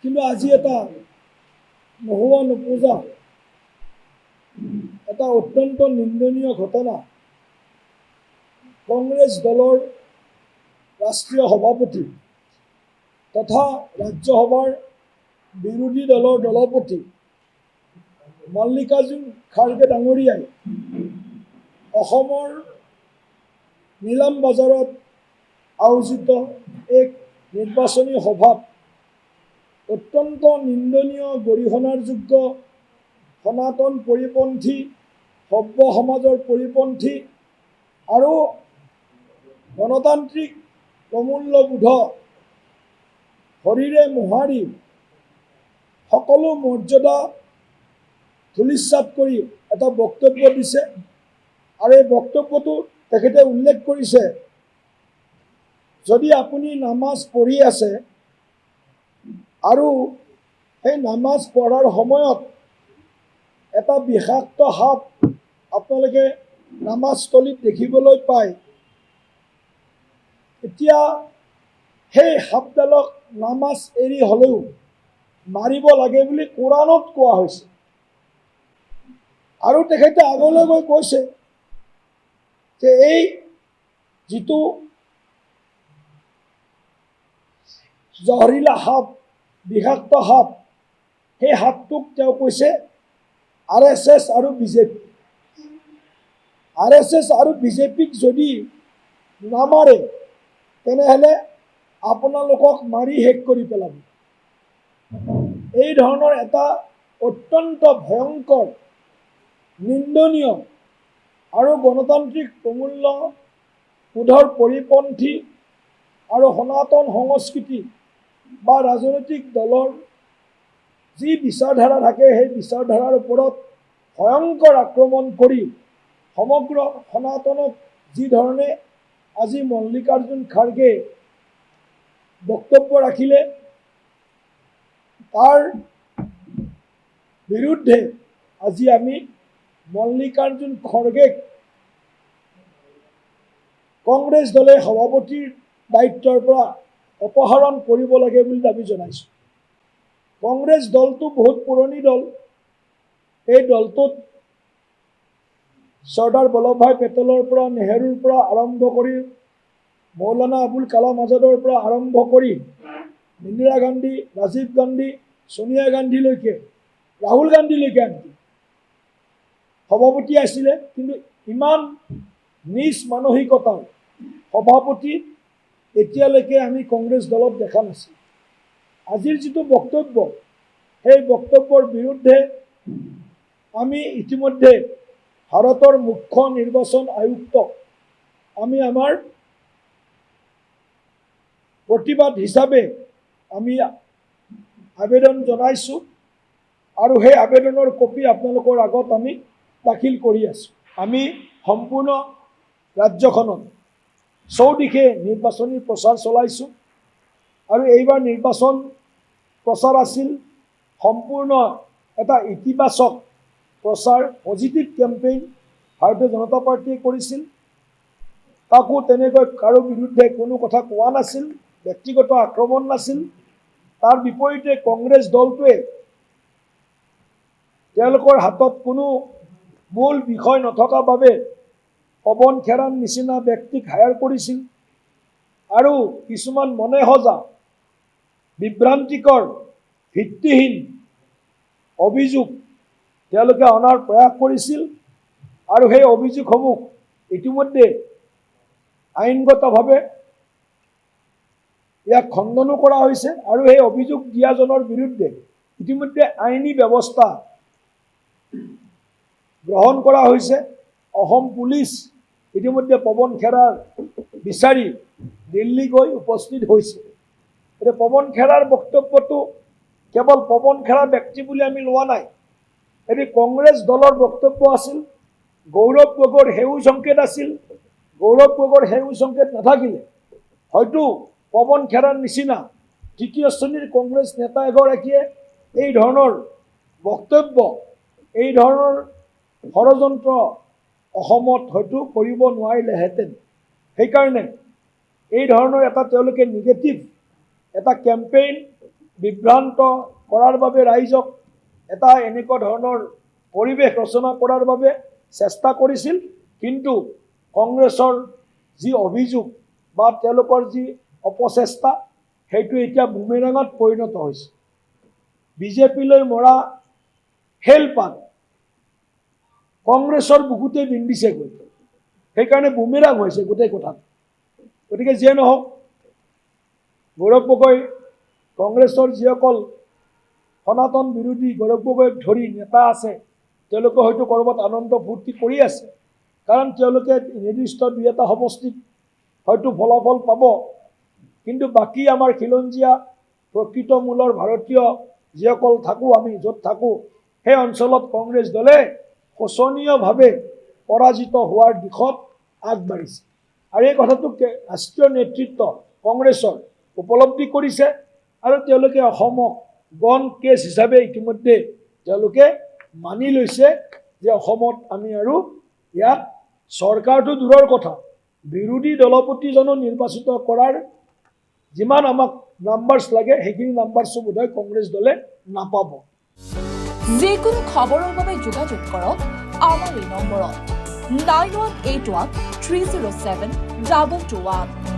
কিন্তু আজি এটা নোহোৱা নোপোজা এটা অত্যন্ত নিন্দনীয় ঘটনা কংগ্ৰেছ দলৰ ৰাষ্ট্ৰীয় সভাপতি তথা ৰাজ্যসভাৰ বিৰোধী দলৰ দলপতি মল্লিকাৰ্জুন খাৰ্গে ডাঙৰীয়াই অসমৰ নিলাম বজাৰত আয়োজিত এক নিৰ্বাচনী সভাত অত্যন্ত নিন্দনীয় গৰিহণাৰ যোগ্য সনাতন পৰিপন্থী সভ্য সমাজৰ পৰিপন্থী আৰু গণতান্ত্ৰিক প্ৰমূল্যবোধ শৰীৰে মোহাৰি সকলো মৰ্যাদা ধূলিসাৎ কৰি এটা বক্তব্য দিছে আৰু এই বক্তব্যটো তেখেতে উল্লেখ কৰিছে যদি আপুনি নামাজ পঢ়ি আছে আৰু সেই নামাজ পঢ়াৰ সময়ত এটা বিষাক্ত সাপ আপোনালোকে নামাজস্থলীত দেখিবলৈ পায় এতিয়া সেই সাপডালক নামাজ এৰি হ'লেও মাৰিব লাগে বুলি কোৰাণত কোৱা হৈছে আৰু তেখেতে আগলৈ গৈ কৈছে যে এই যিটো জহৰীলা সাপ বিষাক্ত সাপ সেই সাপটোক তেওঁ কৈছে RSS আৰু বিজেপি RSS আৰু বিজেপিক যদি নামাৰে তেনেহ'লে আপোনালোকক মাৰি শেষ কৰি পেলাব এই ধৰণৰ এটা অত্যন্ত ভয়ংকৰ নিন্দনীয় আৰু গণতান্ত্ৰিক প্ৰমূল্যবোধৰ পৰিপন্থী আৰু সনাতন সংস্কৃতি বা ৰাজনৈতিক দলৰ যি বিচাৰধাৰা থাকে সেই বিচাৰধাৰাৰ ওপৰত ভয়ংকৰ আক্ৰমণ কৰি সমগ্ৰ সনাতনক যি ধৰণে আজি মল্লিকাৰ্জুন খাৰ্গে বক্তব্য ৰাখিলে তাৰ বিৰুদ্ধে আজি আমি মল্লিকাৰ্জুন খৰ্গেক কংগ্ৰেছ দলে সভাপতিৰ দায়িত্বৰ পৰা অপসাৰণ কৰিব লাগে বুলি দাবী জনাইছোঁ কংগ্ৰেছ দলটো বহুত পুৰণি দল এই দলটোত চৰ্দাৰ বল্লভভাই পেটেলৰ পৰা নেহেৰুৰ পৰা আৰম্ভ কৰি মৌলানা আবুল কালাম আজাদৰ পৰা আৰম্ভ কৰি ইন্দিৰা গান্ধী ৰাজীৱ গান্ধী সোনিয়া গান্ধীলৈকে ৰাহুল গান্ধীলৈকে আনকি সভাপতি আছিলে কিন্তু ইমান নিজ মানসিকতাৰ সভাপতি এতিয়ালৈকে আমি কংগ্ৰেছ দলত দেখা নাছিলোঁ আজিৰ যিটো বক্তব্য সেই বক্তব্যৰ বিৰুদ্ধে আমি ইতিমধ্যে ভাৰতৰ মুখ্য নিৰ্বাচন আয়ুক্তক আমি আমাৰ প্ৰতিবাদ হিচাপে আমি আবেদন জনাইছোঁ আৰু সেই আবেদনৰ কপি আপোনালোকৰ আগত আমি দাখিল কৰি আছোঁ আমি সম্পূৰ্ণ ৰাজ্যখনত চৌদিশে নিৰ্বাচনী প্ৰচাৰ চলাইছোঁ আৰু এইবাৰ নিৰ্বাচন প্ৰচাৰ আছিল সম্পূৰ্ণ এটা ইতিবাচক প্ৰচাৰ পজিটিভ কেম্পেইন ভাৰতীয় জনতা পাৰ্টীয়ে কৰিছিল কাকো তেনেকৈ কাৰো বিৰুদ্ধে কোনো কথা কোৱা নাছিল ব্যক্তিগত আক্ৰমণ নাছিল তাৰ বিপৰীতে কংগ্ৰেছ দলটোৱে তেওঁলোকৰ হাতত কোনো মূল বিষয় নথকা বাবে পৱন খেৰাৰ নিচিনা ব্যক্তিক হায়াৰ কৰিছিল আৰু কিছুমান মনে সজা বিভ্ৰান্তিকৰ ভিত্তিহীন অভিযোগ তেওঁলোকে অনাৰ প্ৰয়াস কৰিছিল আৰু সেই অভিযোগসমূহ ইতিমধ্যে আইনগতভাৱে ইয়াক খণ্ডনো কৰা হৈছে আৰু সেই অভিযোগ দিয়াজনৰ বিৰুদ্ধে ইতিমধ্যে আইনী ব্যৱস্থা গ্ৰহণ কৰা হৈছে অসম পুলিচ ইতিমধ্যে পৱন খেৰাৰ বিচাৰি দিল্লী গৈ উপস্থিত হৈছে এতিয়া পৱন খেৰাৰ বক্তব্যটো কেৱল পৱন খেৰা ব্যক্তি বুলি আমি লোৱা নাই এটি কংগ্ৰেছ দলৰ বক্তব্য আছিল গৌৰৱ গগৈৰ সেউজ সংকেত আছিল গৌৰৱ গগৈৰ সেউজ সংকেত নাথাকিলে হয়তো পৱন খেৰাৰ নিচিনা তৃতীয় শ্ৰেণীৰ কংগ্ৰেছ নেতা এগৰাকীয়ে এই ধৰণৰ বক্তব্য এই ধৰণৰ ষড়যন্ত্ৰ অসমত হয়তো কৰিব নোৱাৰিলেহেঁতেন সেইকাৰণে এই ধৰণৰ এটা তেওঁলোকে নিগেটিভ এটা কেম্পেইন বিভ্ৰান্ত কৰাৰ বাবে ৰাইজক এটা এনেকুৱা ধৰণৰ পৰিৱেশ ৰচনা কৰাৰ বাবে চেষ্টা কৰিছিল। কিন্তু কংগ্ৰেছৰ যি অভিযোগ বা তেওঁলোকৰ যি অপচেষ্টা সেইটো এতিয়া বুমেৰাঙত পৰিণত হৈছে। বিজেপিলৈ মৰা হেলপাত কংগ্ৰেছৰ বুকুতে বিন্দিছেগৈ, সেইকাৰণে বুমেৰাং হৈছে গোটেই কথাটো। গতিকে যিয়ে নহওক, গৌৰৱ গগৈ কংগ্ৰেছৰ যিসকল সনাতন বিৰোধী গৌৰৱ গগৈক ধৰি নেতা আছে তেওঁলোকে হয়তো ক'ৰবাত আনন্দ ফূৰ্তি কৰি আছে, কাৰণ তেওঁলোকে নিৰ্দিষ্ট দুই এটা সমষ্টিত হয়তো ফলাফল পাব। কিন্তু বাকী আমাৰ খিলঞ্জীয়া প্ৰকৃত মূলৰ ভাৰতীয় যিসকল থাকোঁ, আমি য'ত থাকোঁ সেই অঞ্চলত কংগ্ৰেছ দলে শোচনীয়ভাৱে পৰাজিত হোৱাৰ দিশত আগবাঢ়িছে। আৰু এই কথাটোক ৰাষ্ট্ৰীয় নেতৃত্ব কংগ্ৰেছৰ উপলব্ধি কৰিছে আৰু তেওঁলোকে অসমক গণ কেছ হিচাপে ইতিমধ্যে তেওঁলোকে মানি লৈছে যে অসমত আমি আৰু ইয়াত চৰকাৰটো দূৰৰ কথা, বিৰোধী দলপতিজনো নিৰ্বাচিত কৰাৰ যিমান আমাক নাম্বাৰ্ছ লাগে সেইখিনি নাম্বাৰ্ছো বোধহয় কংগ্ৰেছ দলে নাপাব। যিকোনো খবৰৰ বাবে যোগাযোগ কৰক আমাৰ এই নম্বৰত 9181 307 2221।